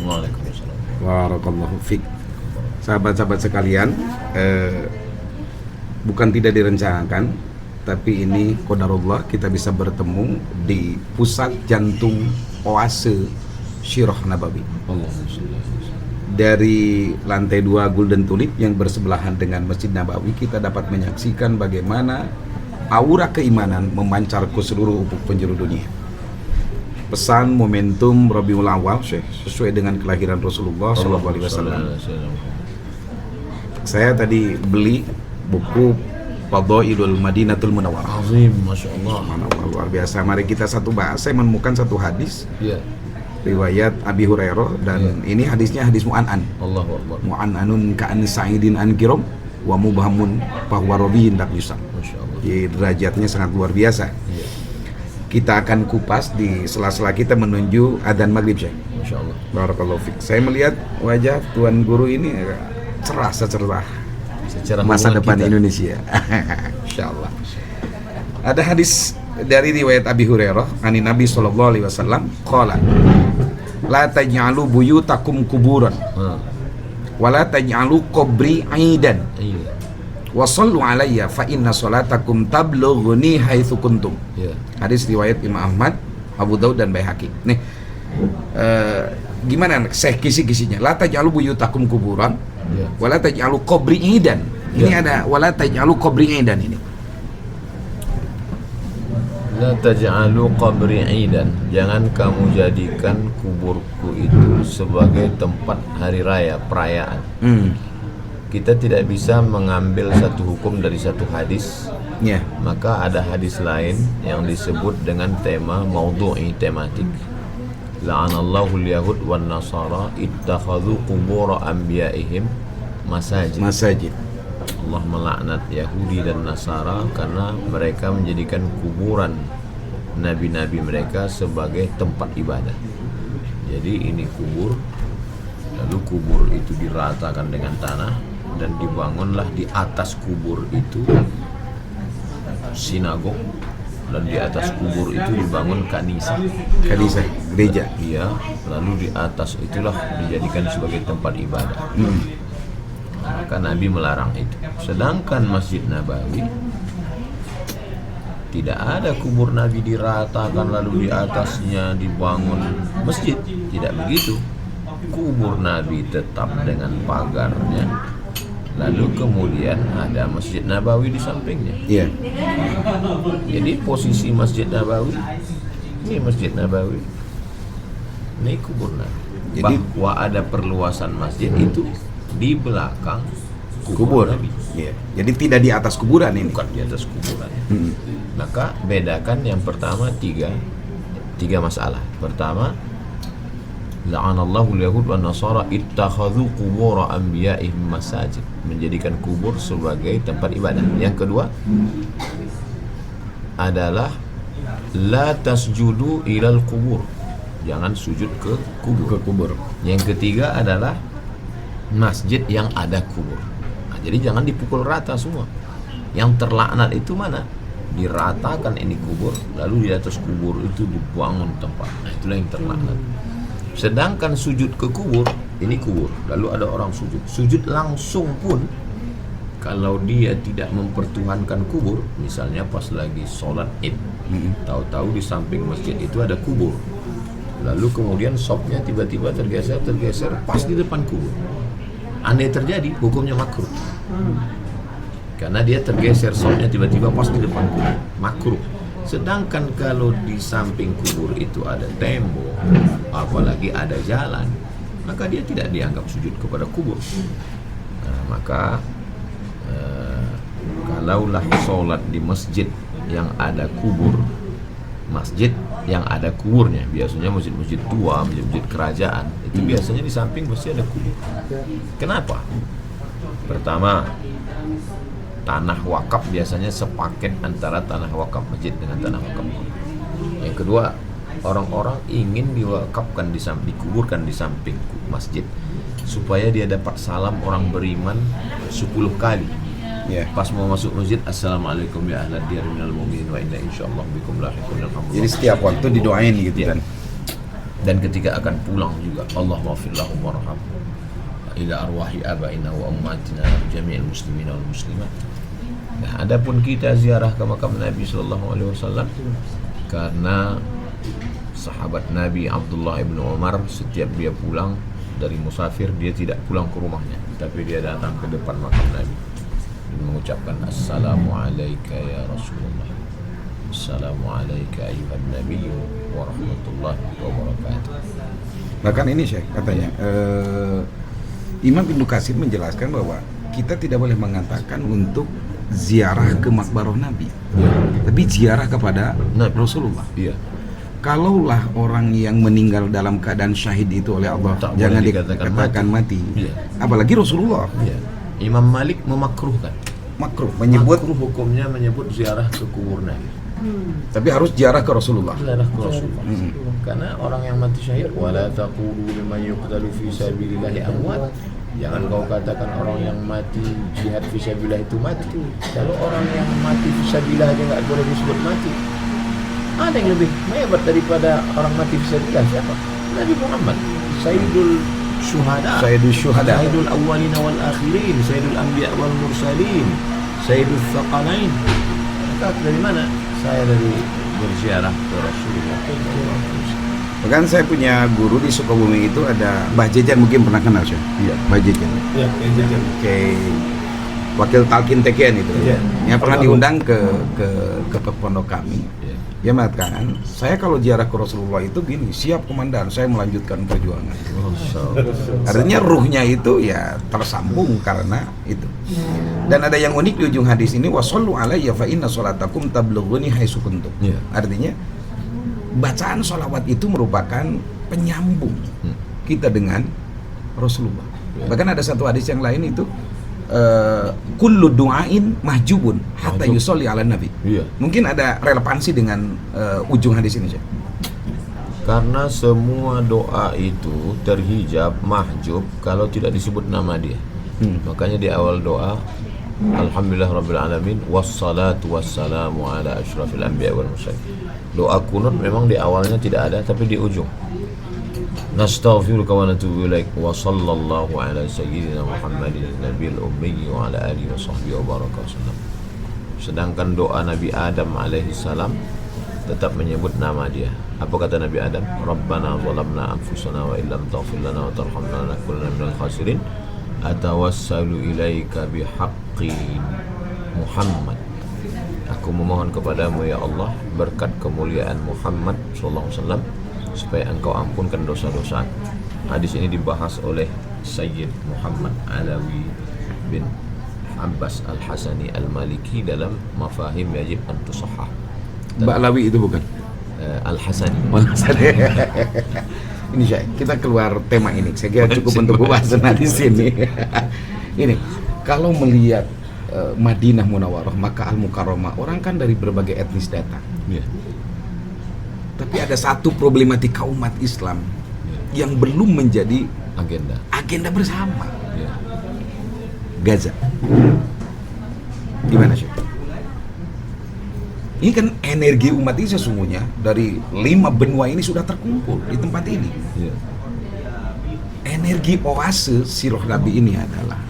Waalaikumsalam. Barakallahu fiik. Sahabat-sahabat sekalian, bukan tidak direncanakan, tapi ini qadarullah kita bisa bertemu di pusat jantung oase Sirah Nabawi. Dari lantai 2 Golden Tulip yang bersebelahan dengan Masjid Nabawi, kita dapat menyaksikan bagaimana aura keimanan memancar ke seluruh ufuk penjuru dunia. Pesan momentum Rabiul Awal sesuai dengan kelahiran Rasulullah SAW. Saya tadi beli buku Fadhailul Madinatul Munawwarah. Azim, Masya Allah. Luar biasa. Mari kita satu bahas. Saya menemukan satu hadis riwayat Abi Hurairah, dan ini hadisnya hadis mu'an'an. Allahu Akbar. Mu'an'anun ka'an sa'idin an kiram wa mubhamun bahwa rabiyin dak yusam. Masya Allah. Jadi derajatnya sangat luar biasa. Kita akan kupas di sela-sela kita menuju adzan maghrib, Syekh. Masya Allah. Barakallahu fiik. Saya melihat wajah Tuan Guru ini cerah secerah Secara masa depan kita. Indonesia. Insyaallah. Ada hadis dari riwayat Abi Hurairah, ani Nabi sallallahu alaihi wasallam qala la taj'alu buyutakum kuburan wa la taj'alu qabri aidan Iya. wa sallu alayya fa inna salatakum tablughuni haitsu kuntum. Iya. Hadis riwayat Imam Ahmad, Abu Daud dan Baihaqi. Nih, gimana kisi-kisinya? La taj'alu buyutakum kuburan wa la taj'alu qabri aidan. Ini ada wa la taj'alu qabri aidan ini. La taj'alu qabri idan. Jangan kamu jadikan kuburku itu sebagai tempat hari raya, perayaan. Kita tidak bisa mengambil satu hukum dari satu hadis. Maka ada hadis lain yang disebut dengan tema maudhu'i, tematik. La'anallahu al-yahud wan nasara ittakhadhu qubur anbiya'ihim masajid. Allah melaknat Yahudi dan Nasara karena mereka menjadikan kuburan nabi-nabi mereka sebagai tempat ibadah. Jadi ini kubur, lalu kubur itu diratakan dengan tanah dan dibangunlah di atas kubur itu sinagog, dan di atas kubur itu dibangun kanisa, gereja. Iya, lalu di atas itulah dijadikan sebagai tempat ibadah. Maka Nabi melarang itu. Sedangkan Masjid Nabawi tidak ada kubur Nabi diratakan lalu di atasnya dibangun masjid. Tidak begitu. Kubur Nabi tetap dengan pagarnya, lalu kemudian ada Masjid Nabawi di sampingnya. Jadi posisi Masjid Nabawi, ini Masjid Nabawi, ini kubur Nabi. Jadi bahwa ada perluasan masjid itu di belakang kubur Nabi. Jadi tidak di atas kuburan ini. Bukan di atas kuburan. Maka bedakan yang pertama tiga masalah. Pertama, la'anallahu al-yahud wan nasara ittakhadhu qubur anbiya'ihim masajid, menjadikan kubur sebagai tempat ibadah. Yang kedua adalah la tasjudu ilal kubur, jangan sujud ke kubur. Yang ketiga adalah masjid yang ada kubur. Jadi jangan dipukul rata semua. Yang terlaknat itu mana? Diratakan ini kubur, lalu di atas kubur itu dibangun tempat. Nah, itulah yang terlaknat. Sedangkan sujud ke kubur, ini kubur, lalu ada orang sujud langsung pun, kalau dia tidak mempertuhankan kubur, misalnya pas lagi sholat id, tahu-tahu di samping masjid itu ada kubur, lalu kemudian sopnya tiba-tiba tergeser pas di depan kubur. Andai terjadi, hukumnya makruh. Karena dia tergeser sopnya tiba-tiba pas di depan kubur, makruh. Sedangkan kalau di samping kubur itu ada tembok, apalagi ada jalan, maka dia tidak dianggap sujud kepada kubur. Maka kalaulah sholat di masjid yang ada kubur, masjid yang ada kuburnya, biasanya masjid-masjid tua, masjid-masjid kerajaan, itu biasanya di samping masjid ada kubur. Kenapa? Pertama, tanah wakaf biasanya sepaket antara tanah wakaf masjid dengan tanah wakaf kubur. Yang kedua, orang-orang ingin diwakafkan dikuburkan di samping masjid supaya dia dapat salam orang beriman 10 kali. Pas mau masuk masjid, assalamualaikum ya ahlad diyar minal mu'minin wa inna insyaallah bikum lahiqun. Jadi setiap waktu didoain gitu kan. Dan ketika akan pulang juga, Allahumma fir lahum warham ila arwahi abaina wa ummatina jami'il muslimina wal muslimat. Nah, adapun kita ziarah ke makam Nabi sallallahu alaihi wasallam, karena sahabat Nabi Abdullah ibn Umar setiap dia pulang dari musafir, dia tidak pulang ke rumahnya, tapi dia datang ke depan makam Nabi dan mengucapkan assalamu alayka ya Rasulullah, assalamu alayka ayuhan nabiy wa rahmatullahi wa barakatuh. Bahkan ini Syekh katanya Imam Ibnu Katsir menjelaskan bahwa kita tidak boleh mengatakan untuk ziarah ke makbaroh Nabi, tapi ziarah kepada Nabi. Rasulullah. Iya. Kalaulah orang yang meninggal dalam keadaan syahid itu oleh Allah Tak jangan boleh dikatakan dikatakan mati. Iya. Apalagi Rasulullah. Iya. Imam Malik memakruhkan. Makruh menyebut, Makruh hukumnya menyebut ziarah ke kubur Nabi. tapi harus ziarah ke Rasulullah. Ziarah ke Rasulullah. Karena orang yang mati syahid, wala taqulu liman yuqtalu fi sabilillahi amwat. Jangan kau katakan orang yang mati jihad fi sabilillah itu mati. Kalau orang yang mati fi sabilillah aja enggak boleh disebut mati. Ada yang lebih hebat daripada orang mati fi sabilillah, siapa? Nabi Muhammad, Sayyidul Syuhada, Sayyidul Syuhada, Sayyidul Awwalin wal Akhirin, Sayyidul Anbiya wal Mursalin, Sayyidul Thaqalain. Maka dari mana? Saya dari berziarah ke Rasulullah. Bahkan saya punya guru di Sukabumi itu ada Mbah Jejan, mungkin pernah kenal Syekh. Iya. Mbah Jejan. Iya, Jejan. Oke. Wakil Talqin TKN itu. Iya. Yang pernah diundang ke pondok kami. Iya. Dia mengatakan, saya kalau ziarah ke Rasulullah itu gini, siap komandan, saya melanjutkan perjuangan. Artinya ruhnya itu ya tersambung karena itu. Dan ada yang unik di ujung hadis ini, wasallu alayya fa inna sholatakum tablughuni haitsu kuntum. Iya. Artinya bacaan sholawat itu merupakan penyambung kita dengan Rasulullah. Ya. Bahkan ada satu hadis yang lain itu kullu du'ain mahjubun hatta Mahjub. yusolli ala nabi. Iya. Mungkin ada relevansi dengan ujung hadis ini, Syekh. Karena semua doa itu terhijab, mahjub kalau tidak disebut nama dia. Makanya di awal doa, alhamdulillah rabbil alamin wassalatu wassalamu ala asyrafil anbiya wal mursalin. Doa kunut memang di awalnya tidak ada, tapi di ujung. Nastaghfiruka wa natubu ilaik wa sallallahu ala sayyidina Muhammadin nabiyil ummi wa ala alihi wa sahbihi wa baraka wasallam. Sedangkan doa Nabi Adam alaihi salam tetap menyebut nama dia. Apa kata Nabi Adam? Rabbana zalamna anfusana wa illam taghfir lana wa tarhamna lanakunanna minal khasirin. Atawassalu ilaika bihaqqi Muhammad. Aku memohon kepadamu ya Allah berkat kemuliaan Muhammad sallallahu alaihi wasallam supaya engkau ampunkan dosa-dosa. Hadis ini dibahas oleh Sayyid Muhammad Alawi bin Abbas Al-Hasani Al-Maliki dalam Mafahim Yajib an Tusahhah. Mbak Alawi itu bukan? Al-Hasani. Ini Syekh, kita keluar tema ini. Saya kira cukup untuk pembahasan di sini. Ini, kalau melihat Madinah Munawwarah, maka Al-Mukarramah, orang kan dari berbagai etnis datang. Ya. Tapi ada satu problematika umat Islam yang belum menjadi agenda bersama. Ya. Gaza. Gimana Syekh? Ini kan energi umat ini sesungguhnya dari 5 benua ini sudah terkumpul di tempat ini. Ya. Energi oase Sirah Nabi ini adalah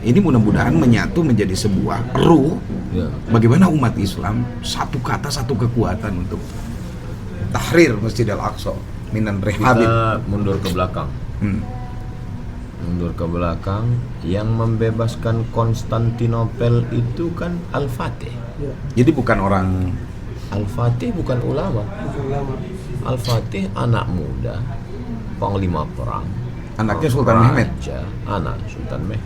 ini mudah-mudahan menyatu menjadi sebuah ruh. Ya. Bagaimana umat Islam satu kata satu kekuatan untuk tahrir Masjid Al-Aqsa minan rehabin. Kita mundur ke belakang. Mundur ke belakang, yang membebaskan Konstantinopel itu kan Al-Fatih. Ya. Jadi bukan orang Al-Fatih bukan ulama. Al-Fatih anak muda, panglima perang, anaknya Sultan Mehmed. Anak Sultan Mehmed,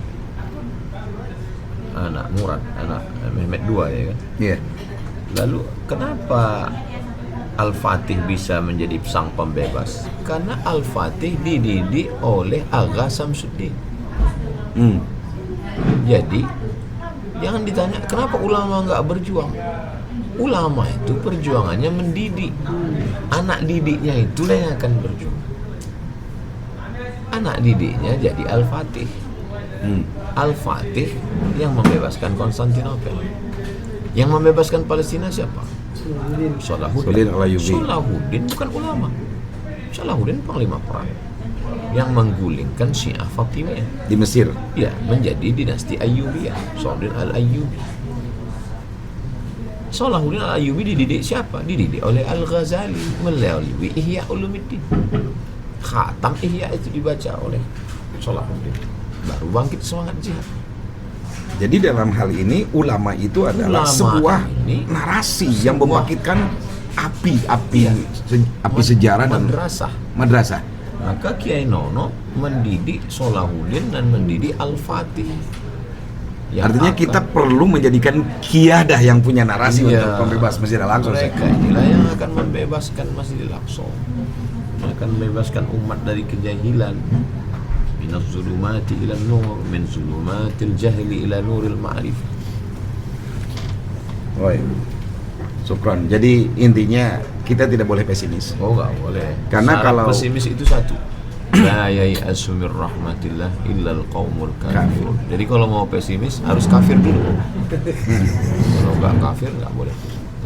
anak Murad, anak Mehmed II ya kan. Iya. Lalu kenapa Al-Fatih bisa menjadi sang pembebas? Karena Al-Fatih dididik oleh Agha Samsuddin. Jadi jangan ditanya kenapa ulama nggak berjuang. Ulama itu perjuangannya mendidik. Anak didiknya itulah yang akan berjuang. Anak didiknya jadi Al-Fatih. Al-Fatih yang membebaskan Konstantinopel. Yang membebaskan Palestina siapa? Salahuddin. Salahuddin Al-Ayyubi. Salahuddin bukan ulama. Salahuddin panglima perang yang menggulingkan Syiah Fatimiyah di Mesir. ya menjadi dinasti Ayyubiyah, Salahuddin Al-Ayyubi. Salahuddin Al-Ayyubi dididik siapa? Dididik oleh Al-Ghazali melalui Ihya Ulumuddin. Khatam Ihya itu dibaca oleh Salahuddin, baru bangkit semangat jihad. Jadi dalam hal ini ulama itu adalah sebuah narasi yang membangkitkan api sejarah dan madrasah. Maka Kiai Nono mendidik Salahuddin dan mendidik Al-Fatih. Artinya kita perlu menjadikan kiadah yang punya narasi untuk membebas Masjidil Aqsa. Mereka inilah yang akan membebaskan Masjidil Aqsa, akan membebaskan umat dari kejahilan. Minas zulumati ila nur, min zulumatil jahli ila nuril ma'rifah. Syukran. Jadi intinya kita tidak boleh pesimis. Oh, nggak boleh. Karena kalau pesimis itu satu, la yai'asu mir rahmatillah illal qaumul kafir. Jadi kalau mau pesimis harus kafir dulu. Kalau nggak kafir nggak boleh.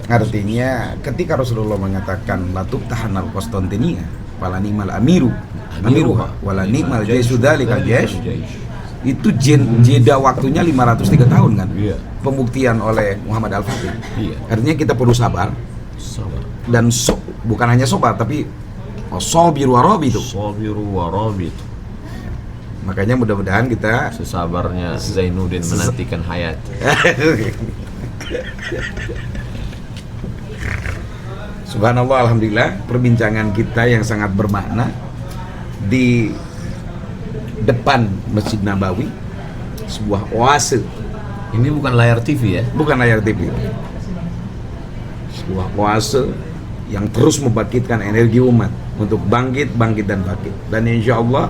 Artinya ketika Rasulullah mengatakan latub tahanal Konstantinia wala ni'mal amiruha wala ni'mal jaisu dzalikal jaish, itu jeda waktunya 503 tahun kan? Iya. Pembuktian oleh Muhammad Al-Fatih. Iya. Artinya kita perlu sabar. Dan bukan hanya sabar tapi sabiru warabitu. Sabiru warabitu. Makanya mudah-mudahan kita sesabarnya Zainuddin menantikan hayat. Subhanallah, alhamdulillah, perbincangan kita yang sangat bermakna di depan Masjid Nabawi, sebuah oase. Ini bukan layar TV ya? Bukan layar TV. Sebuah oase yang terus membangkitkan energi umat untuk bangkit dan bangkit. Dan insya Allah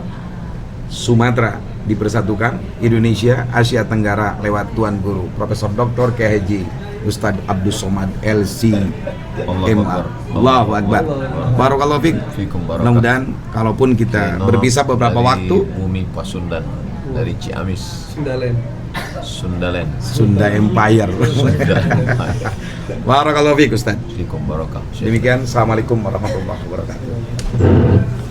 Sumatera dipersatukan, Indonesia, Asia Tenggara lewat Tuan Guru Profesor Dr. K.H. Ustadz Abdus Somad LC MA. Allahu Akbar. Barakallahu fikum. Mudah-mudahan kalaupun kita berpisah beberapa waktu, bumi Pasundan dari Ciamis, Sunda Empire. Barakallahu fikum Ustadz. Fikum barakah. Demikian, assalamualaikum warahmatullahi wabarakatuh.